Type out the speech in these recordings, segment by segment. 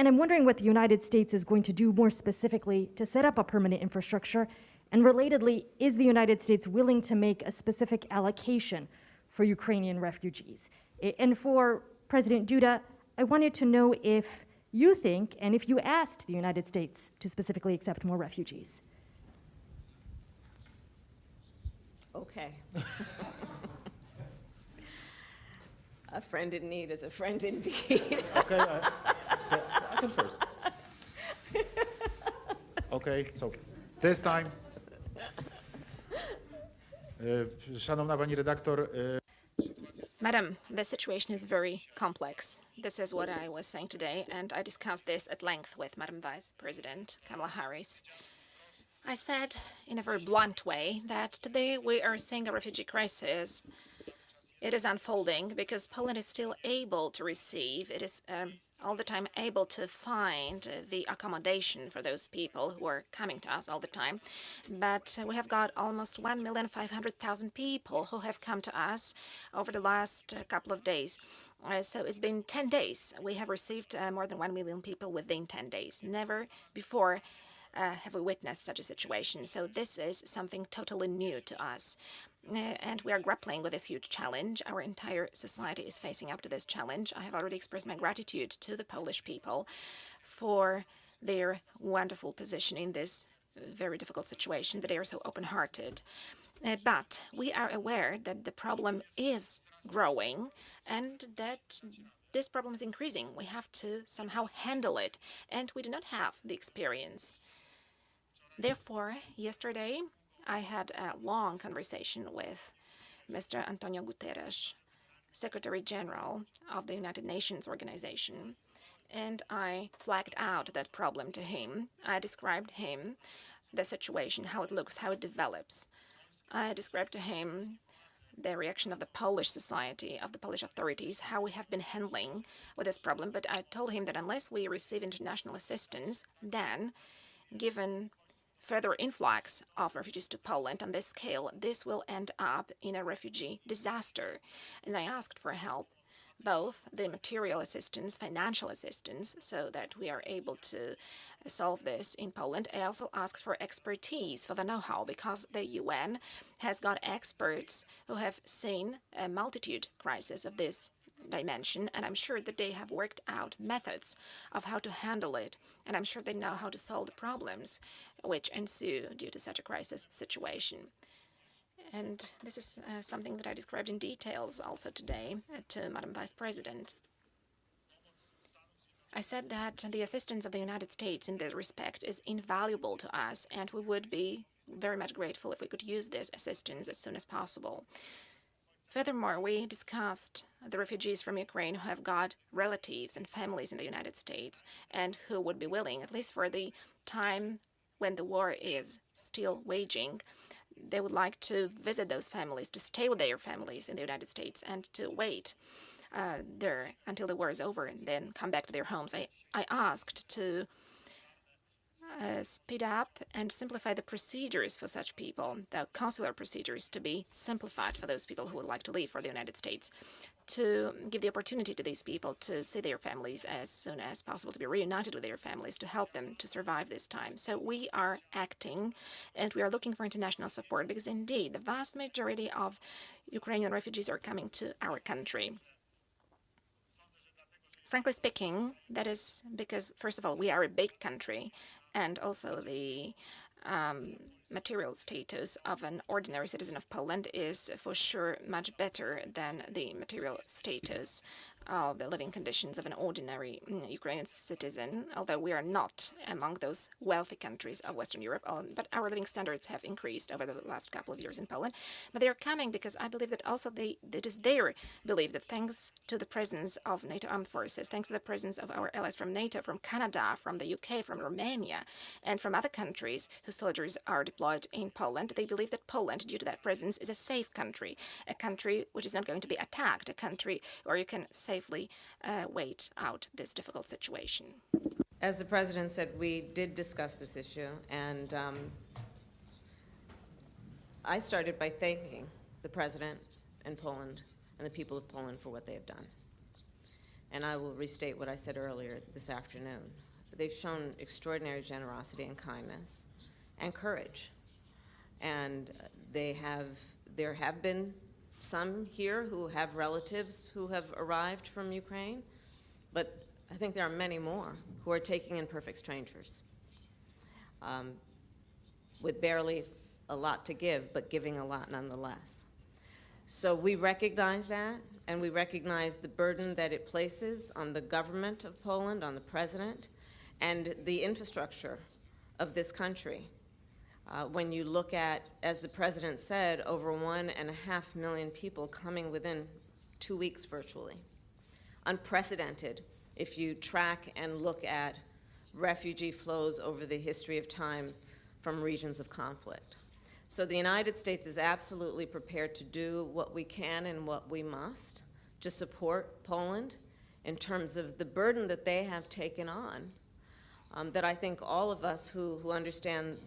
And I'm wondering what the United States is going to do more specifically to set up a permanent infrastructure. And relatedly, is the United States willing to make a specific allocation for Ukrainian refugees? And for President Duda, I wanted to know if you think, and if you asked the United States to specifically accept more refugees. Okay. A friend in need is a friend indeed. Okay, I can first. Okay, so this time. Szanowna pani redaktor. Madam, the situation is very complex. This is what I was saying today, and I discussed this at length with Madam Vice President Kamala Harris. I said in a very blunt way that today we are seeing a refugee crisis. It is unfolding because Poland is still able to receive, it is all the time able to find the accommodation for those people who are coming to us all the time. But we have got almost 1,500,000 people who have come to us over the last couple of days. So it's been 10 days. We have received more than 1 million people within 10 days. Never before have we witnessed such a situation. So this is something totally new to us. And we are grappling with this huge challenge. Our entire society is facing up to this challenge. I have already expressed my gratitude to the Polish people for their wonderful position in this very difficult situation, that they are so open-hearted. But we are aware that the problem is growing and that this problem is increasing. We have to somehow handle it, and we do not have the experience. Therefore, yesterday, I had a long conversation with Mr. Antonio Guterres, Secretary General of the United Nations Organization, and I flagged out that problem to him. I described him the situation, how it looks, how it develops. I described to him the reaction of the Polish society, of the Polish authorities, how we have been handling with this problem. But I told him that unless we receive international assistance, then, given further influx of refugees to Poland on this scale, this will end up in a refugee disaster. And I asked for help, both the material assistance, financial assistance, so that we are able to solve this in Poland. I also asked for expertise, for the know-how, because the UN has got experts who have seen a multitude crisis of this dimension, and I'm sure that they have worked out methods of how to handle it, and I'm sure they know how to solve the problems which ensue due to such a crisis situation. And this is something that I described in details also today to Madam Vice President. I said that the assistance of the United States in this respect is invaluable to us, and we would be very much grateful if we could use this assistance as soon as possible. Furthermore, we discussed the refugees from Ukraine who have got relatives and families in the United States and who would be willing, at least for the time when the war is still waging, they would like to visit those families, to stay with their families in the United States and to wait there until the war is over and then come back to their homes. I asked to speed up and simplify the procedures for such people, the consular procedures to be simplified for those people who would like to leave for the United States, to give the opportunity to these people to see their families as soon as possible, to be reunited with their families, to help them to survive this time. So we are acting and we are looking for international support because indeed the vast majority of Ukrainian refugees are coming to our country. Frankly speaking, that is because, first of all, we are a big country, and also the material status of an ordinary citizen of Poland is for sure much better than the material status of the living conditions of an ordinary Ukrainian citizen, although we are not among those wealthy countries of Western Europe, but our living standards have increased over the last couple of years in Poland. But they are coming because I believe that also it is their belief that thanks to the presence of NATO armed forces, thanks to the presence of our allies from NATO, from Canada, from the UK, from Romania, and from other countries whose soldiers are deployed in Poland, they believe that Poland, due to that presence, is a safe country, a country which is not going to be attacked, a country where you can safely wait out this difficult situation. As the President said, we did discuss this issue, and I started by thanking the President and Poland and the people of Poland for what they have done. and I will restate what I said earlier this afternoon. They've shown extraordinary generosity and kindness and courage. And there have been some here who have relatives who have arrived from Ukraine, but I think there are many more who are taking in perfect strangers with barely a lot to give, but giving a lot nonetheless. So we recognize that, and we recognize the burden that it places on the government of Poland, on the president, and the infrastructure of this country. When you look at, as the president said, over 1.5 million people coming within 2 weeks virtually. Unprecedented if you track and look at refugee flows over the history of time from regions of conflict. So the United States is absolutely prepared to do what we can and what we must to support Poland in terms of the burden that they have taken on, that I think all of us who understand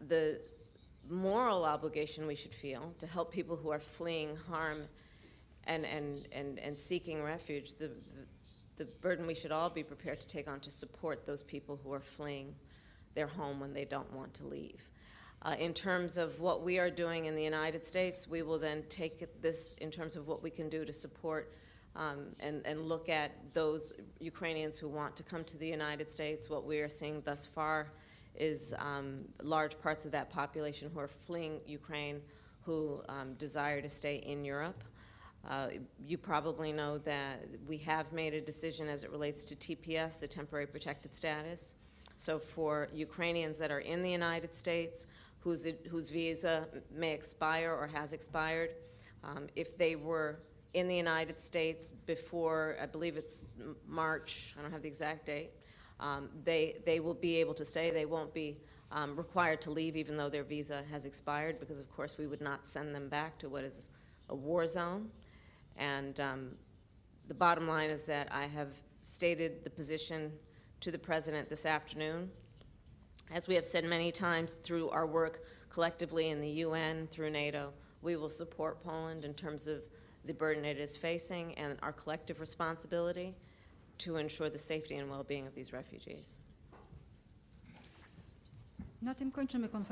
the moral obligation we should feel to help people who are fleeing harm and seeking refuge, the burden we should all be prepared to take on to support those people who are fleeing their home when they don't want to leave. In terms of what we are doing in the United States, we will then take this in terms of what we can do to support and look at those Ukrainians who want to come to the United States. What we are seeing thus far is large parts of that population who are fleeing Ukraine who desire to stay in Europe. You probably know that we have made a decision as it relates to TPS, the temporary protected status. So for Ukrainians that are in the United States whose visa may expire or has expired, if they were in the United States before, I believe it's March, I don't have the exact date, they will be able to stay. They won't be required to leave even though their visa has expired, because of course we would not send them back to what is a war zone. And the bottom line is that I have stated the position to the President this afternoon. As we have said many times through our work collectively in the UN, through NATO, we will support Poland in terms of the burden it is facing and our collective responsibility to ensure the safety and well-being of these refugees. Na tym kończymy konferencję.